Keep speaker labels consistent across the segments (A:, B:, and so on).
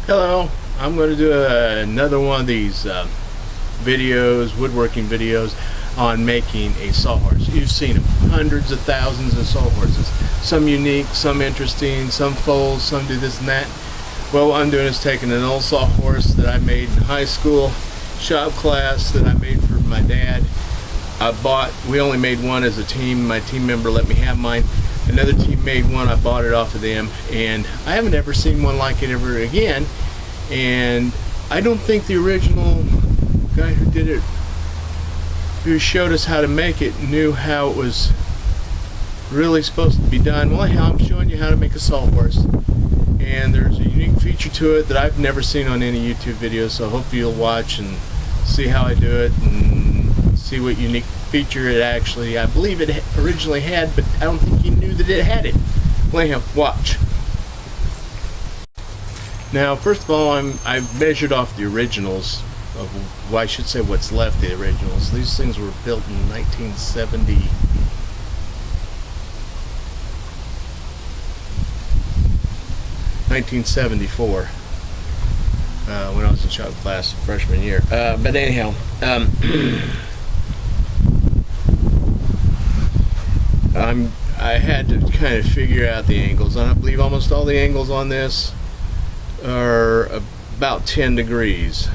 A: Hello, I'm going to do another one of these videos, woodworking videos on making a sawhorse. You've seen them, hundreds of thousands of sawhorses. Some unique, some interesting, some fold, some do this and that. Well, what I'm doing is taking an old sawhorse that I made in high school, shop class that I made for my dad. We only made one as a team. My team member let me have mine. Another team made one, I bought it off of them, and I haven't ever seen one like it ever again. And I don't think the original guy who did it, who showed us how to make it, knew how it was really supposed to be done. Well, I'm showing you how to make a sawhorse, and there's a unique feature to it that I've never seen on any YouTube videos, so hopefully you'll watch and see how I do it and see what unique feature it actually, I believe it originally had, but I don't think he knew that it had it. Well, anyhow, watch. Now, first of all, I've measured off the originals of, well, I should say what's left of the originals. These things were built in 1970. 1974, when I was in shop class freshman year. But anyhow, I had to kind of figure out the angles, and I believe almost all the angles on this are about 10 degrees.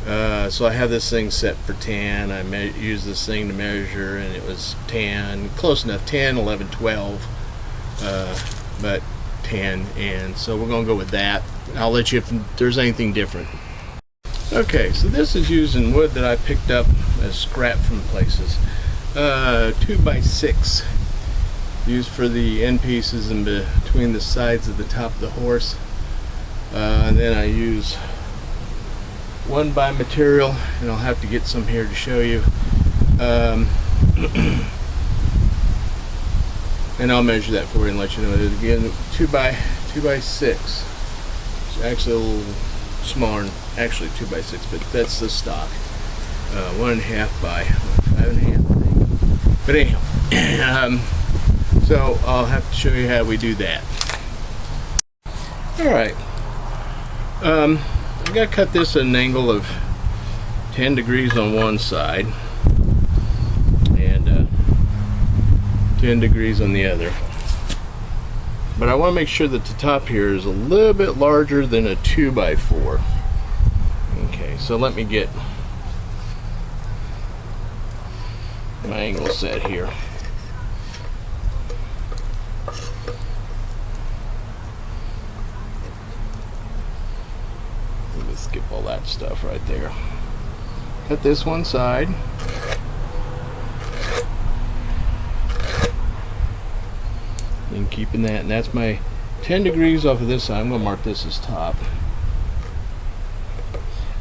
A: So I have this thing set for 10. I used this thing to measure, and it was 10, close enough, 10, 11, 12, but 10, and so we're going to go with that. I'll let you if there's anything different. Okay, so this is using wood that I picked up as scrap from places. 2x6, used for the end pieces in between the sides of the top of the horse. And then I use 1x material, and I'll have to get some here to show you. And I'll measure that for you and let you know. Again, 2x6. It's actually a little smaller, actually 2x6, but that's the stock. 1.5 by 5.5. But anyhow, so I'll have to show you how we do that. All right. I got to cut this at an angle of 10 degrees on one side and 10 degrees on the other. But I want to make sure that the top here is a little bit larger than a 2x4. Okay, so let me get my angle set here. Let's skip all that stuff right there. Cut this one side. And keeping that, and that's my 10 degrees off of this side. I'm going to mark this as top,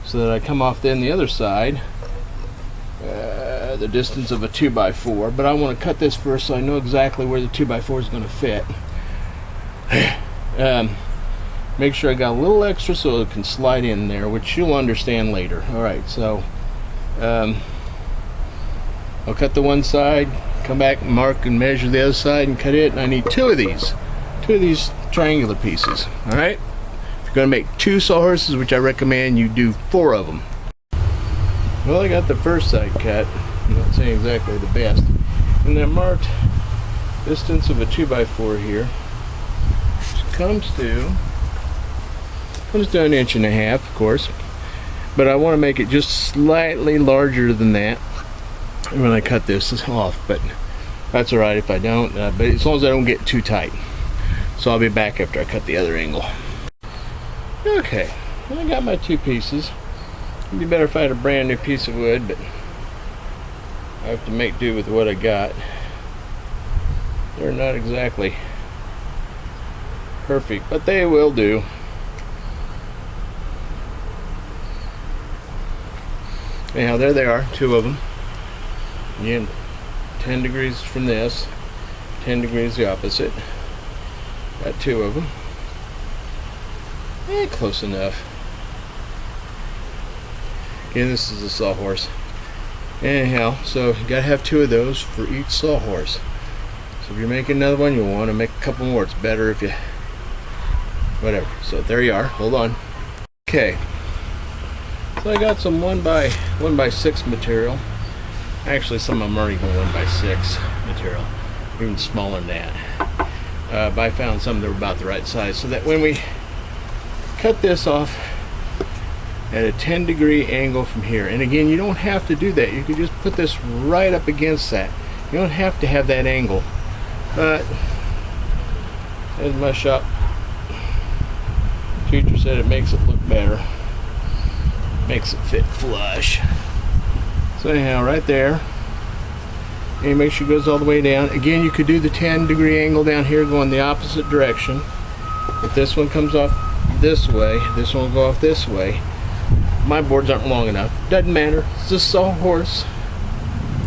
A: so that I come off then the other side, the distance of a 2x4. But I want to cut this first so I know exactly where the 2x4 is going to fit. Make sure I got a little extra so it can slide in there, which you'll understand later. Alright, so I'll cut the one side, come back, mark and measure the other side and cut it, and I need two of these triangular pieces. Alright, if you're going to make two sawhorses, which I recommend you do 4 of them. Well, I got the first side cut. I'm not saying exactly the best, and then I marked distance of a 2x4 here, which comes to an inch and a half, of course, but I want to make it just slightly larger than that when I cut this off, but that's alright if I don't, but as long as I don't get too tight. So I'll be back after I cut the other angle. Okay, well, I got my 2 pieces. It'd be better if I had a brand new piece of wood, but I have to make do with what I got. They're not exactly perfect, but they will do. Anyhow, there they are, 2 of them. Again, 10 degrees from this, 10 degrees the opposite. Got 2 of them. Close enough. Again, this is a sawhorse. Anyhow, so you gotta have 2 of those for each sawhorse. So if you're making another one, you'll want to make a couple more. It's better if you, whatever. So there you are. Hold on. Okay, so I got some 1x6 material. Actually, some of them aren't even 1x6 material, even smaller than that. But I found some that were about the right size, so that when we cut this off at a 10-degree angle from here, and again, you don't have to do that. You can just put this right up against that. You don't have to have that angle, but as my shop teacher said, it makes it look better, makes it fit flush. So anyhow, right there, and make sure it goes all the way down. Again, you could do the 10-degree angle down here going the opposite direction. If this one comes off this way, this one will go off this way. My boards aren't long enough. Doesn't matter. It's just sawhorse.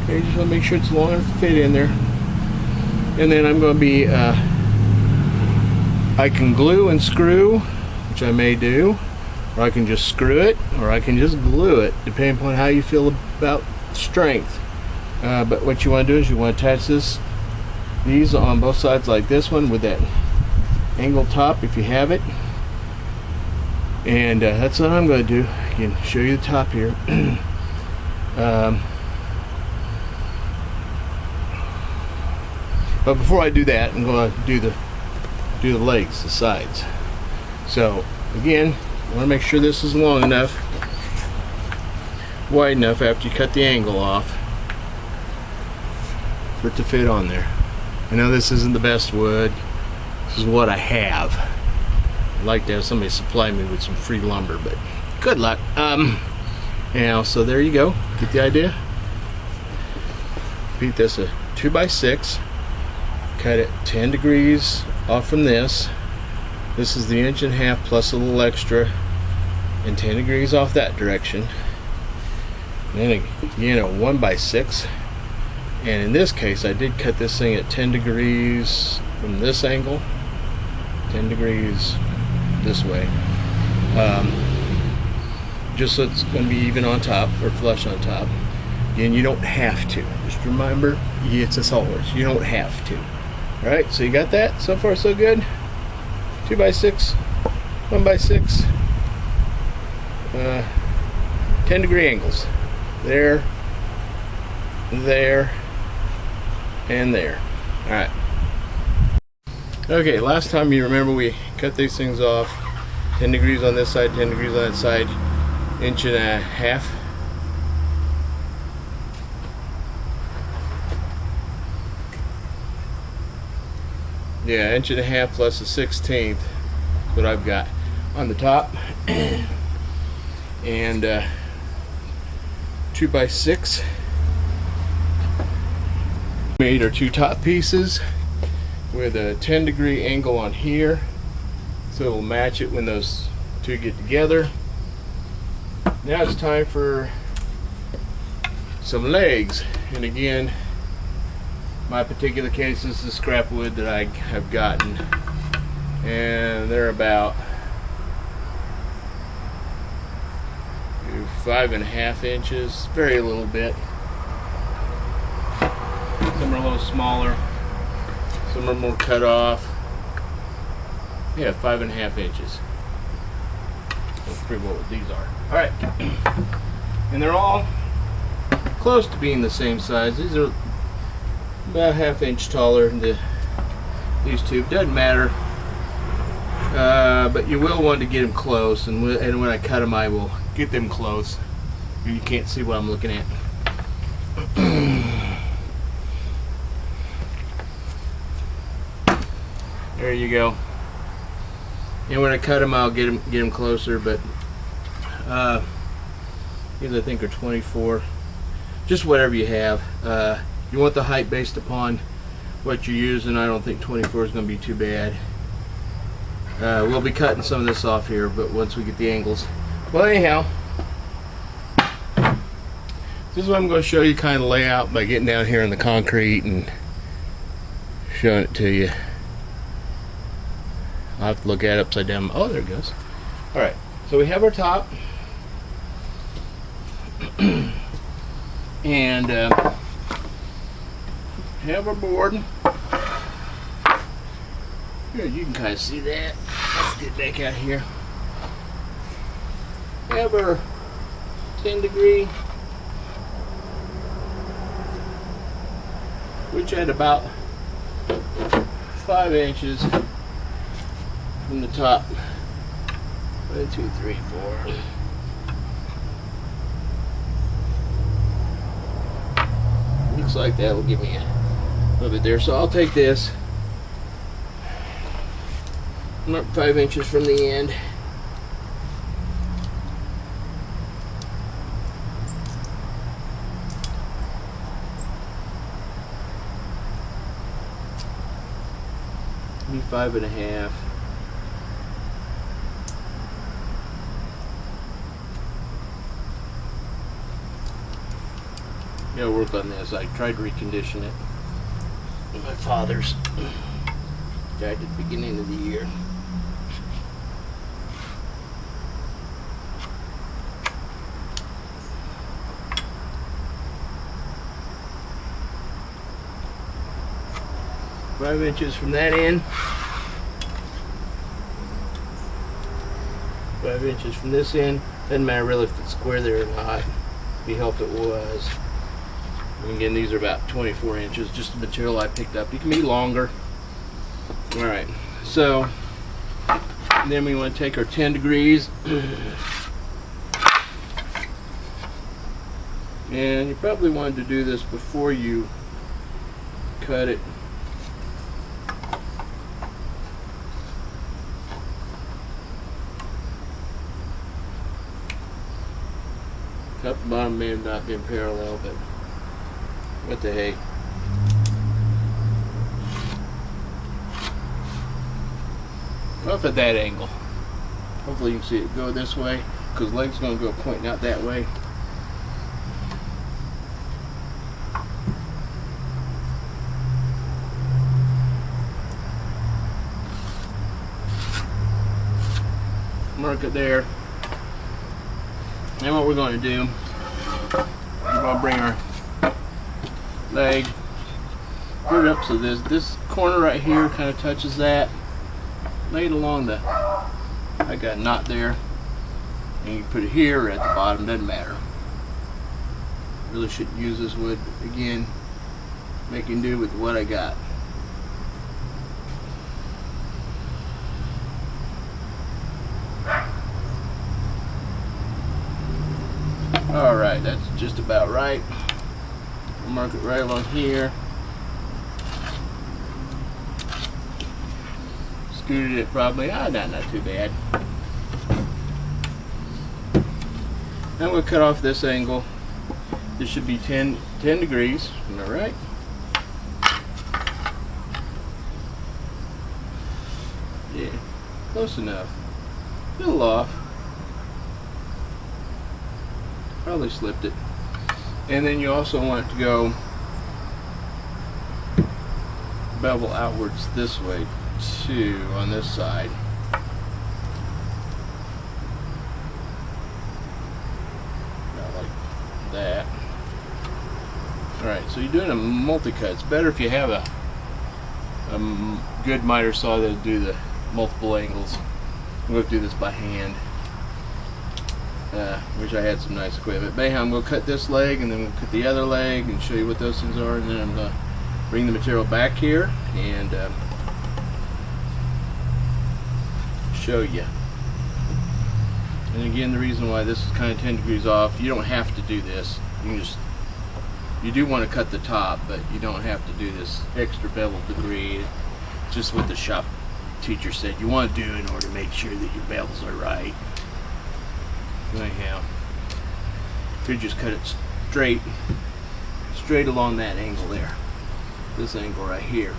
A: Okay, just want to make sure it's long enough to fit in there. And then I'm going to be, I can glue and screw, which I may do, or I can just screw it, or I can just glue it, depending upon how you feel about strength. But what you want to do is you want to attach these on both sides like this one with that angled top if you have it. And that's what I'm going to do. I can show you the top here. But before I do that, I'm going to do the legs, the sides. So again, I want to make sure this is long enough, wide enough after you cut the angle off for it to fit on there. I know this isn't the best wood. This is what I have. I'd like to have somebody supply me with some free lumber, but good luck. Now, so there you go. Get the idea? Repeat this a 2x6. Cut it 10 degrees off from this. This is the 1.5 inches plus a little extra, and 10 degrees off that direction. And then again, a 1x6. And in this case, I did cut this thing at 10 degrees from this angle, 10 degrees this way, just so it's going to be even on top, or flush on top. Again, you don't have to. Just remember, it's a sawhorse. You don't have to. All right, so you got that. So far, so good. 2x6, 1x6, 10-degree angles. There, there, and there. All right. Okay, last time you remember we cut these things off 10 degrees on this side, 10 degrees on that side, 1.5 inches. Yeah, 1.5 inches plus a 1/16 is what I've got on the top. And 2x6 made our two top pieces with a 10-degree angle on here, so it'll match it when those two get together. Now it's time for some legs, and again, my particular case is the scrap wood that I have gotten, and they're about 5.5 inches, very little bit. Some are a little smaller, some are more cut off. Yeah, 5.5 inches. That's pretty well what these are. All right, and they're all close to being the same size. These are about 1/2 inch taller than these two. Doesn't matter, but you will want to get them close, and when I cut them, I will get them close. You can't see what I'm looking at. There you go. And when I cut them, I'll get them closer. But these I think are 24. Just whatever you have. You want the height based upon what you're using. I don't think 24 is going to be too bad. We'll be cutting some of this off here, but once we get the angles. Well, anyhow, this is what I'm going to show you, kind of layout by getting down here in the concrete and showing it to you. I'll have to look at it upside down. Oh, there it goes. All right, so we have our top, and have our board. Here, you can kind of see that. Let's get back out here. have our 10-degree, which at about 5 inches from the top. 1, 2, 3, 4. Looks like that will give me a little bit there. So I'll take this, mark 5 inches from the end. Be 5.5. Gotta work on this. I tried to recondition it. My father's died at the beginning of the year. Five inches from that end. 5 inches from this end. Doesn't matter really if it's square there or not. Be help it was. And again, these are about 24 inches, just the material I picked up. You can be longer. Alright, so then we want to take our 10 degrees. And you probably wanted to do this before you cut it. Top and bottom may have not been parallel, but what the heck. Off at that angle. Hopefully you can see it go this way, because the leg's going to go pointing out that way. Mark it there. Then what we're going to do, we're going to bring our leg, put it up so this corner right here kind of touches that. Lay it along the, I got a knot there, and you put it here or at the bottom, doesn't matter. Really shouldn't use this wood, but again, making do with what I got. Alright, that's just about right. I'll mark it right along here. Scooted it probably, not too bad. Now we'll cut off this angle. This should be 10 degrees, am I right? Yeah, close enough. A little off. Probably slipped it. And then you also want it to go bevel outwards this way too on this side. About like that. Alright, so you're doing a multi-cut. It's better if you have a good miter saw that'll do the multiple angles. I'm going to do this by hand. Wish I had some nice equipment. But anyhow, I'm going to cut this leg and then we'll cut the other leg and show you what those things are, and then I'm going to bring the material back here and show you. And again, the reason why this is kind of 10 degrees off, you don't have to do this. You do want to cut the top, but you don't have to do this extra bevel degree. It's just what the shop teacher said you want to do in order to make sure that your bevels are right. Anyhow, if you just cut it straight along that angle there, this angle right here,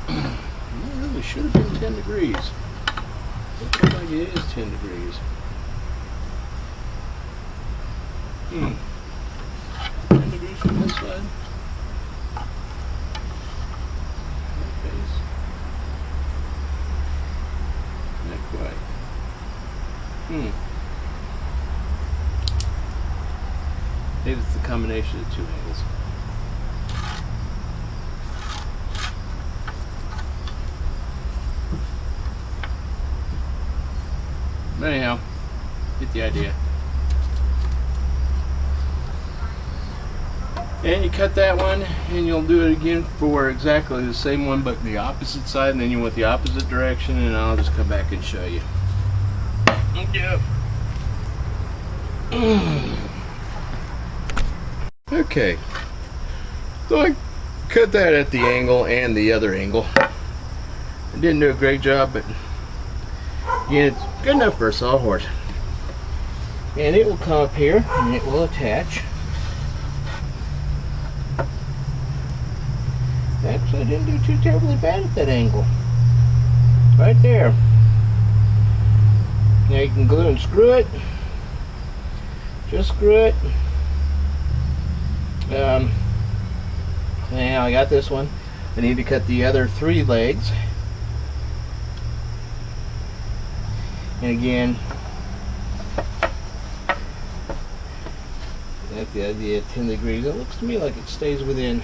A: it really should have been 10 degrees. Looks like it is 10 degrees. 10 degrees from this side. Not quite. Maybe it's the combination of the two angles. Anyhow, Get the idea. And you cut that one, and you'll do it again for exactly the same one, but the opposite side, and then you want the opposite direction, and I'll just come back and show you. Yep. Okay. So I cut that at the angle and the other angle. I didn't do a great job, but again, it's good enough for a sawhorse. And it will come up here, and it will attach. Actually, I didn't do too terribly bad at that angle. Right there. Now you can glue and screw it. Just screw it. Now I got this one. I need to cut the other 3 legs. And again, that's the idea, 10 degrees. It looks to me like it stays within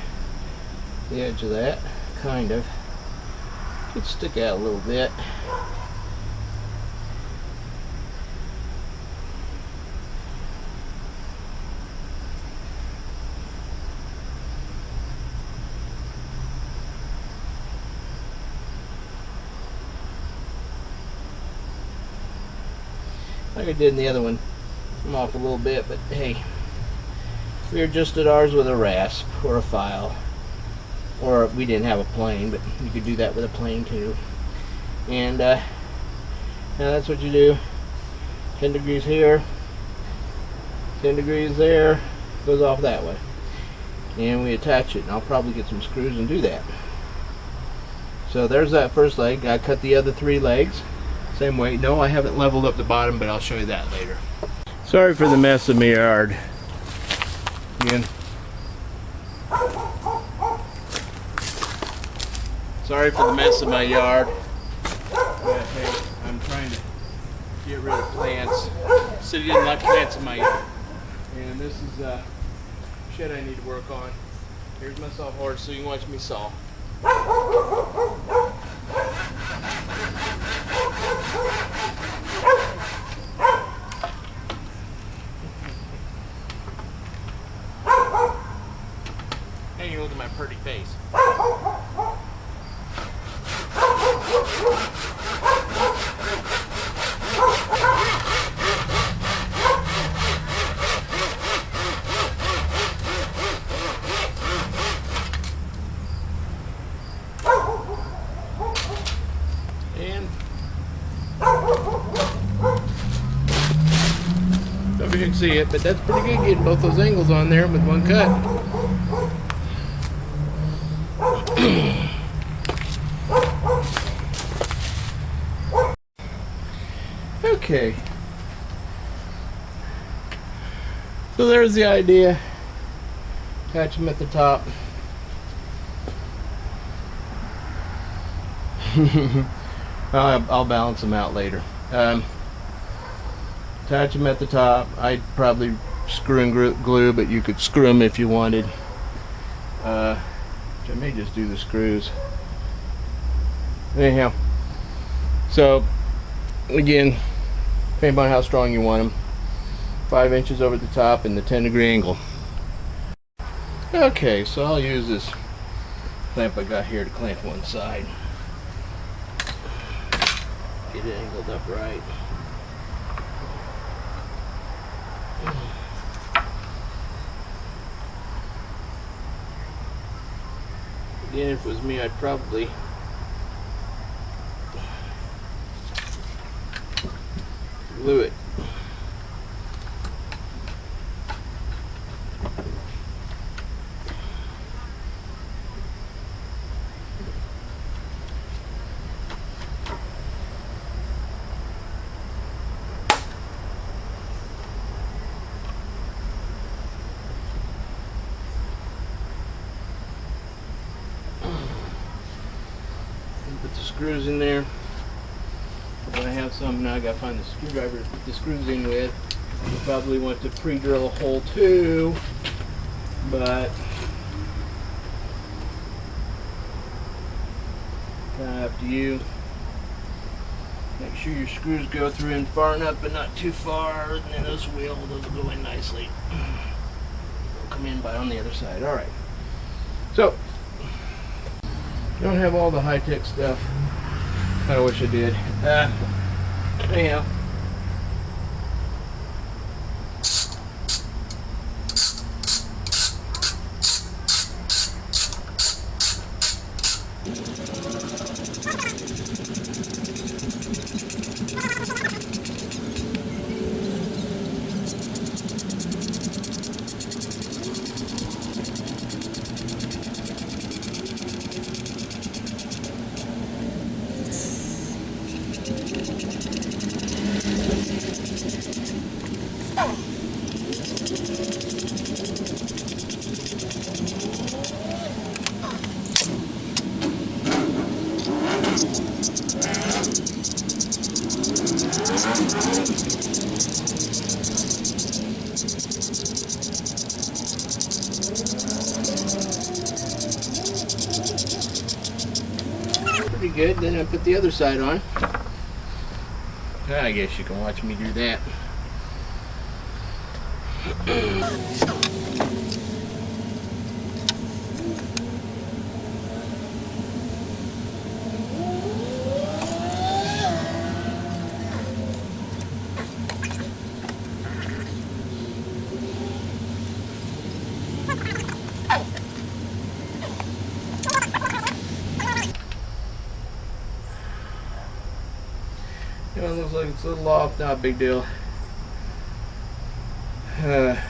A: the edge of that, kind of. Could stick out a little bit. Like I did in the other one. I'm off a little bit, but hey, we adjusted ours with a rasp or a file. Or we didn't have a plane, but you could do that with a plane too. And now that's what you do. 10 degrees here, 10 degrees there, goes off that way. And we attach it, and I'll probably get some screws and do that. So there's that first leg. I cut the other 3 legs. Same way. No, I haven't leveled up the bottom, but I'll show you that later. Sorry for the mess in my yard. Again. Sorry for the mess in my yard. But hey, I'm trying to get rid of plants. City didn't like plants in my yard. And this is a shed I need to work on. Here's my sawhorse, so you can watch me saw. And you look at my pretty face. And don't know if you can see it, but that's pretty good getting both those angles on there with one cut. Okay. So there's the idea. Attach them at the top. I'll balance them out later. Attach them at the top. I'd probably screw and glue, but you could screw them if you wanted. I may just do the screws. Anyhow, so again, depending on how strong you want them, 5 inches over the top and the 10-degree angle. Okay, so I'll use this clamp I got here to clamp one side. Get it angled up right. Again, if it was me, I'd probably glue it. Put the screws in there. When I have some now, I gotta find the screwdriver to put the screws in with. You probably want to pre-drill a hole too, but kind of up to you. Make sure your screws go through in far enough but not too far, and then those will go in nicely. They'll come in by on the other side. Alright. So, don't have all the high-tech stuff. I wish I did. Anyhow. Pretty good. Then I put the other side on. I guess you can watch me do that. You know, it looks like it's a little off, not a big deal.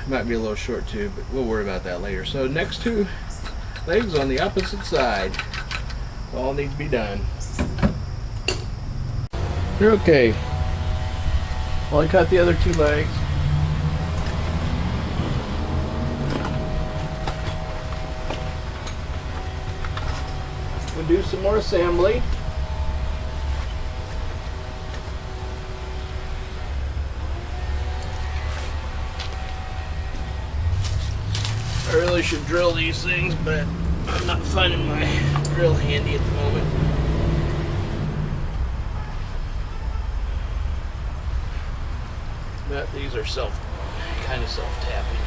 A: Might be a little short too, but we'll worry about that later. So next two legs on the opposite side. All need to be done. You're okay. Well, I cut the other two legs. We'll do some more assembly. I really should drill these things, but I'm not finding my drill handy at the moment. But these are kind of self-tapping.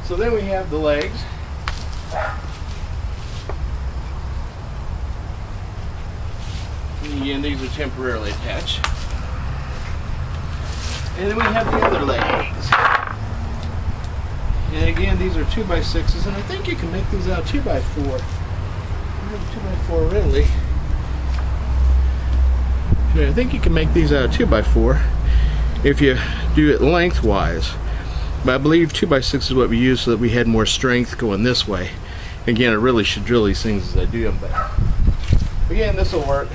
A: So then we have the legs. And again, these are temporarily attached. And then we have the other legs. And again, these are 2x6s, and I think you can make these out 2x4. I have 2x4 readily. I think you can make these out 2x4 if you do it lengthwise. But I believe 2x6 is what we use so that we had more strength going this way. Again, I really should drill these things as I do them, but again, this will work.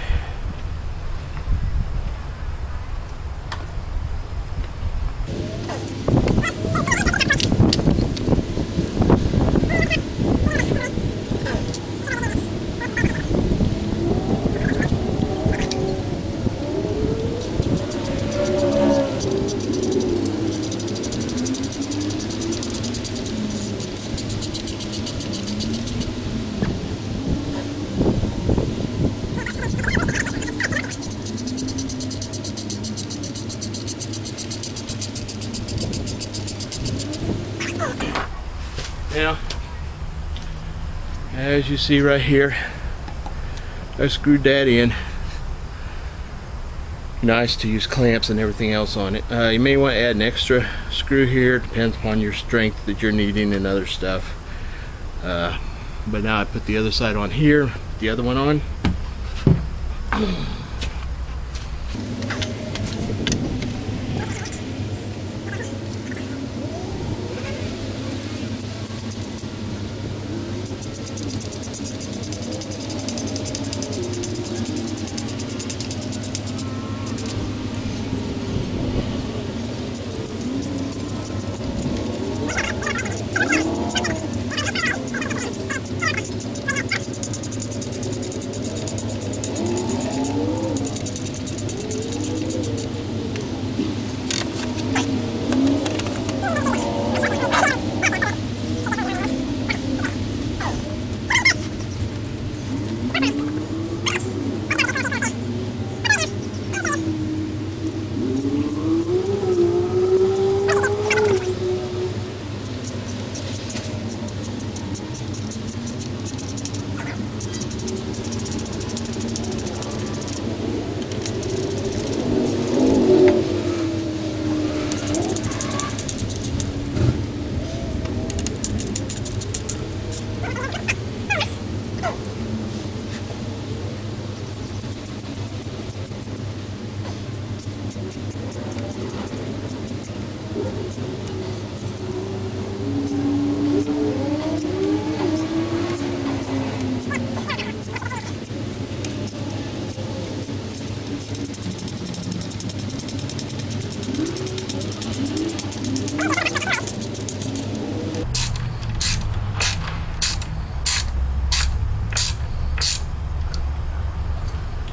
A: Now, as you see right here, I screwed that in. Nice to use clamps and everything else on it. You may want to add an extra screw here. Depends upon your strength that you're needing and other stuff. But now I put the other side on here, the other one on.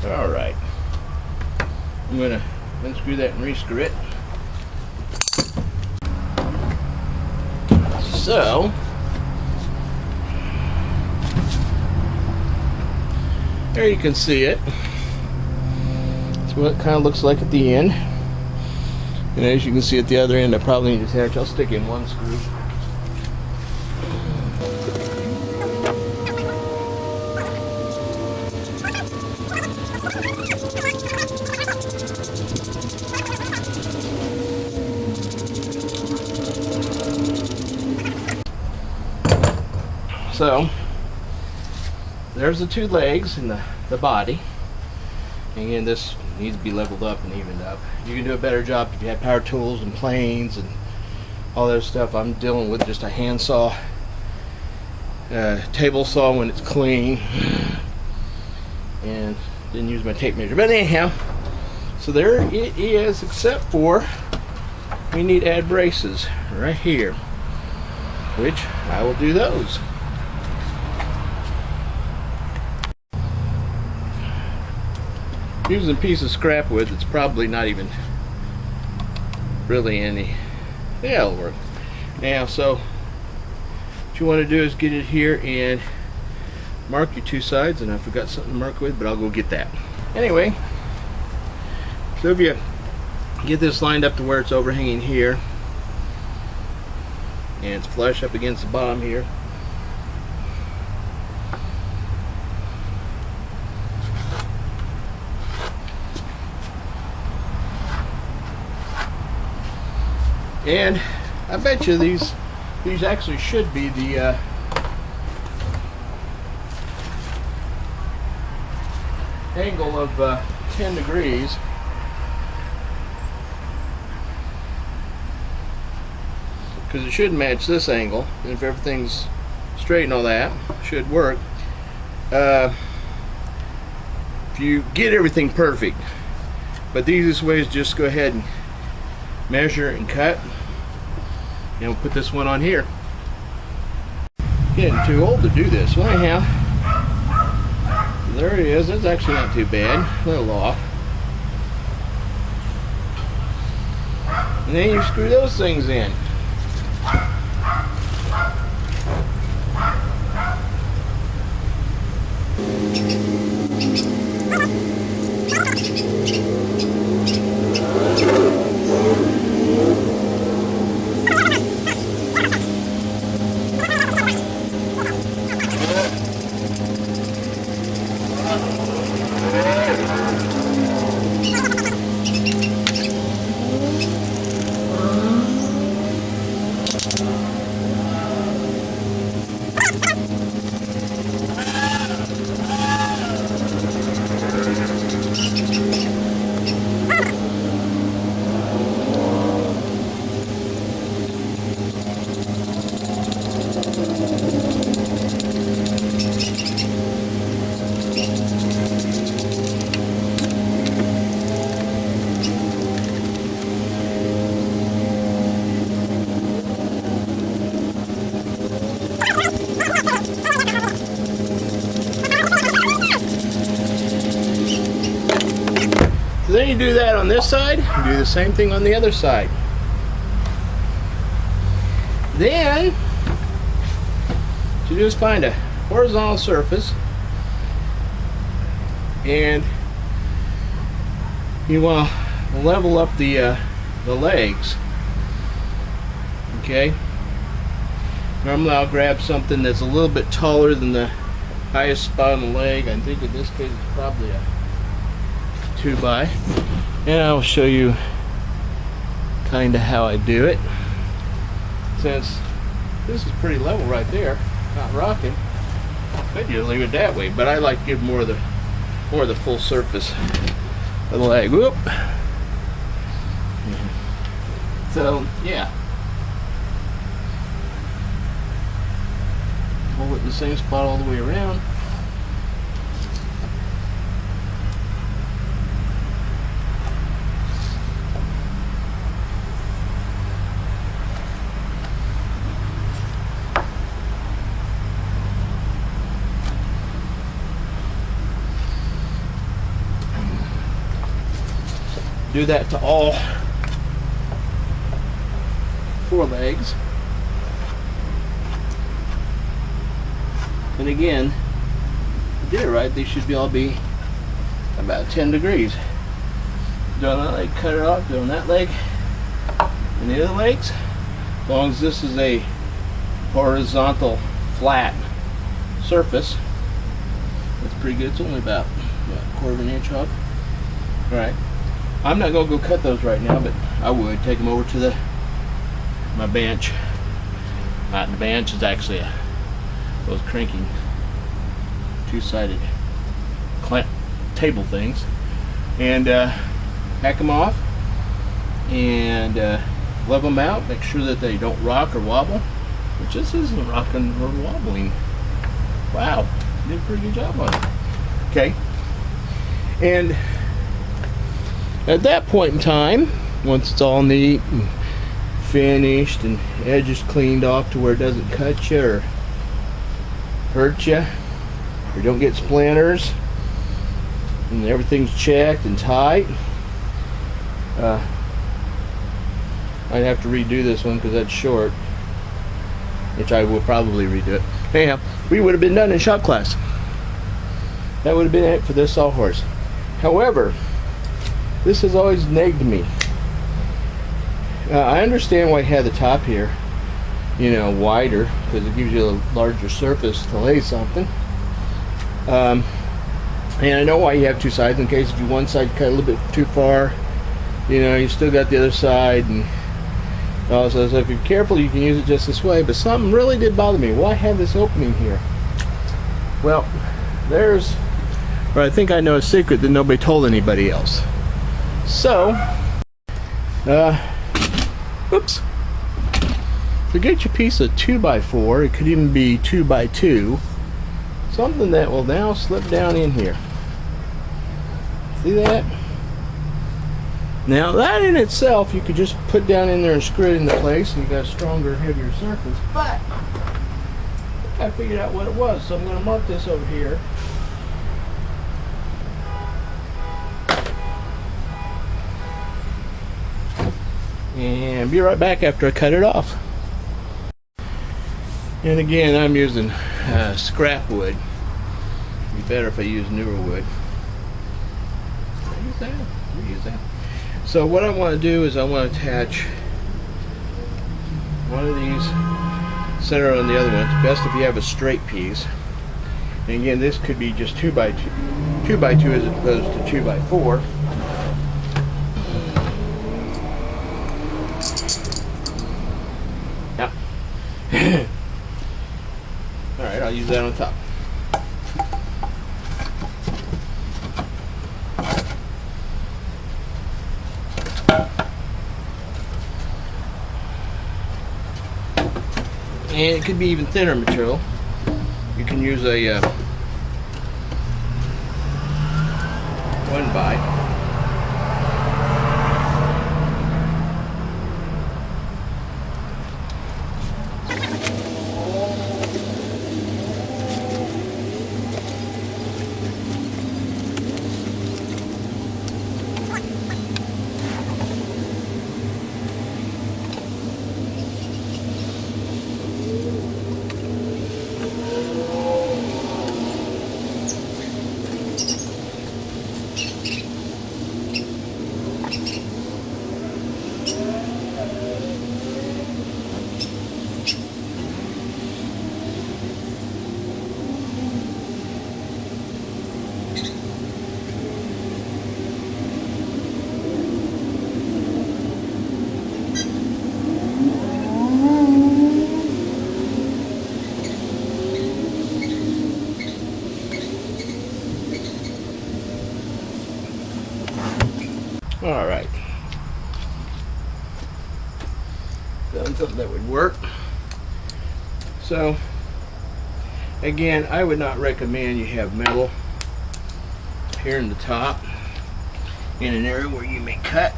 A: Alright, I'm going to unscrew that and rescrew it. So, there you can see it. That's what it kind of looks like at the end. And as you can see at the other end, I probably need to attach. I'll stick in one screw. So, there's the two legs and the body. And again, this needs to be leveled up and evened up. You can do a better job if you have power tools and planes and all that stuff. I'm dealing with just a handsaw, table saw when it's clean, and didn't use my tape measure. But anyhow, so there it is, except for we need to add braces right here, which I will do those. Using a piece of scrap wood that's probably not even really any. Yeah, it'll work. Now, so what you want to do is get it here and mark your two sides. And I forgot something to mark with, but I'll go get that. Anyway, so if you get this lined up to where it's overhanging here and it's flush up against the bottom here, and I bet you these actually should be the angle of 10 degrees. Because it should match this angle, and if everything's straight and all that, it should work. If you get everythting perfect, but the easiest way is just go ahead and measure and cut, and we'll put this one on here. Getting too old to do this. Well, anyhow, there it is. It's actually not too bad. A little off. And then you screw those things in. So then you do that on this side, you do the same thing on the other side. Then, you just find a horizontal surface and you want to level up the legs. Okay? Normally I'll grab something that's a little bit taller than the highest spot on the leg. I think in this case it's probably a 2x, and I'll show you kind of how I do it. Since this is pretty level right there, not rocking, I just leave it that way. But I like to give more of the full surface of the leg. Whoop. So yeah, hold it in the same spot all the way around. Do that to all 4 legs. And again, if you did it right, they should all be about 10 degrees. Do on that leg, cut it off, do on that leg, and the other legs. As long as this is a horizontal, flat surface, that's pretty good. It's only about a quarter of an inch off. Alright. I'm not going to go cut those right now, but I would take them over to my bench. The bench is actually those cranking 2-sided table things, and hack them off and level them out. Make sure that they don't rock or wobble, which this isn't rocking or wobbling. Wow, did a pretty good job on it. Okay, and at that point in time, once it's all neat and finished and edges cleaned off to where it doesn't cut you or hurt you, or don't get splinters, and everything's checked and tight, I'd have to redo this one because that's short, which I will probably redo it. Anyhow, we would have been done in shop class. That would have been it for this sawhorse. However, this has always nagged me. I understand why I had the top here, wider, because it gives you a larger surface to lay something. And I know why you have 2 sides, in case if you one side cut a little bit too far, you still got the other side. And also, so if you're careful, you can use it just this way. But something really did bother me. Why have this opening here? Well, I think I know a secret that nobody told anybody else. So, oops. To get your piece of 2x4, it could even be 2x2, something that will now slip down in here. See that? Now that in itself you could just put down in there and screw it into place, and you got a stronger, heavier surface. But I figured out what it was, so I'm going to mark this over here. And be right back after I cut it off. And again, I'm using scrap wood. It'd be better if I use newer wood. Use that. Use that. So what I want to do is I want to attach one of these center on the other one. It's best if you have a straight piece. And again, this could be just 2x2 as opposed to 2x4. Yep. Alright, I'll use that on top. And it could be even thinner material. You can use a 1x. All right, found something that would work. So again, I would not recommend you have metal here in the top in an area where you may cut.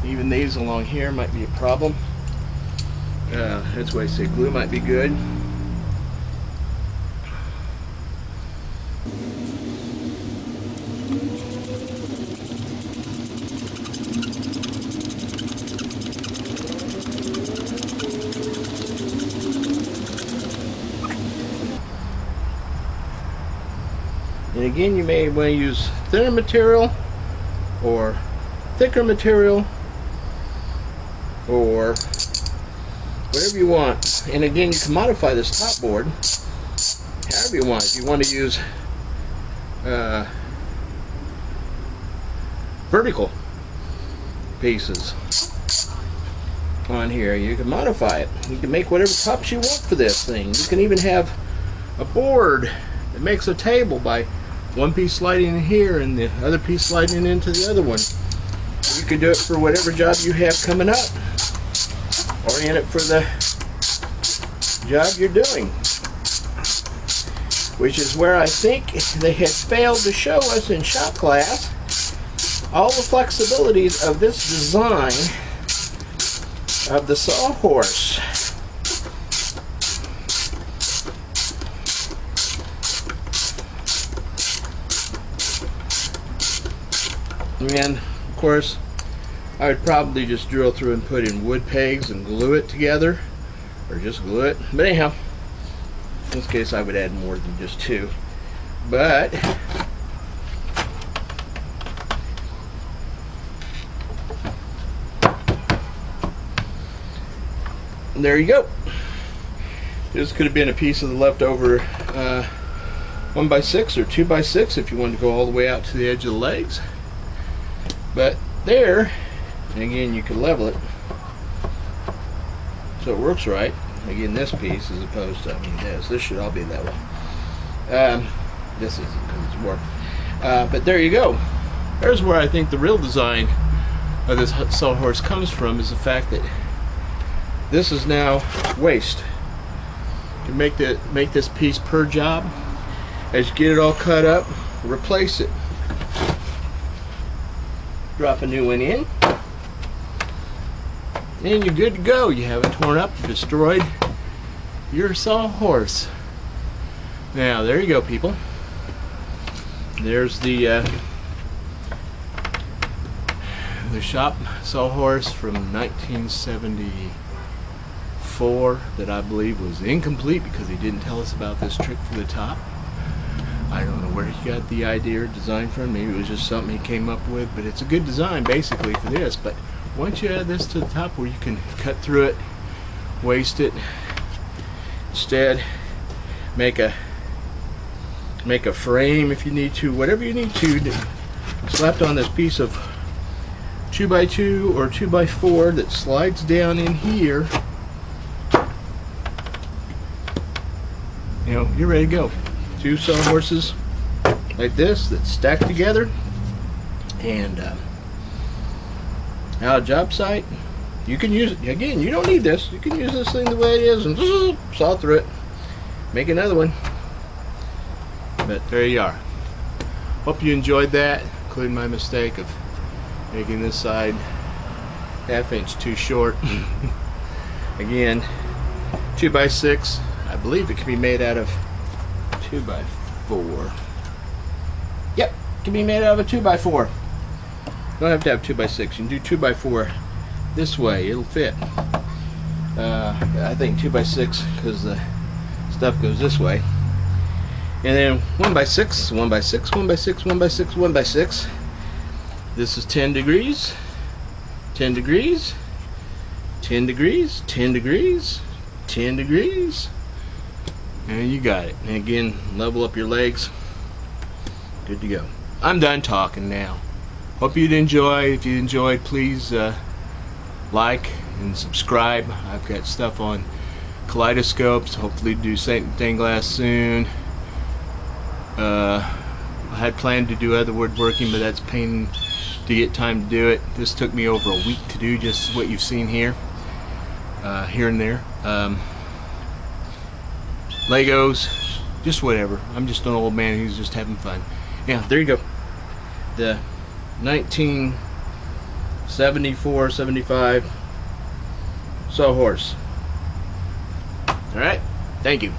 A: Even these along here might be a problem. That's why I say glue might be good. And again, you may want to use thinner material or thicker material or whatever you want. And again, you can modify this top board however you want. If you want to use vertical pieces on here, you can modify it. You can make whatever tops you want for this thing. You can even have a board that makes a table by one piece sliding in here and the other piece sliding into the other one. You can do it for whatever job you have coming up, or in it for the job you're doing, which is where I think they had failed to show us in shop class all the flexibilities of this design of the Sawhorse. And of course, I would probably just drill through and put in wood pegs and glue it together, or just glue it. But anyhow, in this case I would add more than just two. But there you go. This could have been a piece of the leftover 1x6 or 2x6 if you wanted to go all the way out to the edge of the legs. But there, and again, you can level it so it works right. Again, this piece as opposed to, I mean, this should all be that way. This isn't because it's warped. But there you go. There's where I think the real design of this Sawhorse comes from, is the fact that this is now waste. You can make this piece per job. As you get it all cut up, replace it. Drop a new one in, and you're good to go. You haven't torn up, destroyed your Sawhorse. Now there you go, people. There's the shop Sawhorse from 1974 that I believe was incomplete because he didn't tell us about this trick for the top. I don't know where he got the idea or design from. Maybe it was just something he came up with, but it's a good design basically for this. But once you add this to the top where you can cut through it, waste it, instead make a frame if you need to, whatever you need to, slapped on this piece of 2x2 or 2x4 that slides down in here you know, you're ready to go. 2 sawhorses like this that stack together, and now a job site, you can use it again. You don't need this. You can use this thing the way it is and saw through it, make another one. But there you are. Hope you enjoyed that, including my mistake of making this side 1/2 inch too short. Again, 2x6. I believe it can be made out of 2x4. Yep, it can be made out of a 2x4. You don't have to have 2x6. You can do 2x4 this way. It'll fit. I think 2x6 because the stuff goes this way. And then 1x6, 1x6, 1x6, 1x6, 1x6. This is 10 degrees, 10 degrees, 10 degrees, 10 degrees, 10 degrees. And you got it. And again, level up your legs. Good to go. I'm done talking now. Hope you'd enjoy. If you enjoyed, please like and subscribe. I've got stuff on kaleidoscopes. Hopefully do stained glass soon. I had planned to do other woodworking, but that's a pain to get time to do it. This took me over a week to do just what you've seen here, here and there. Legos, just whatever. I'm just an old man who's just having fun. Yeah, there you go. The 1974, 75 sawhorse. All right, thank you.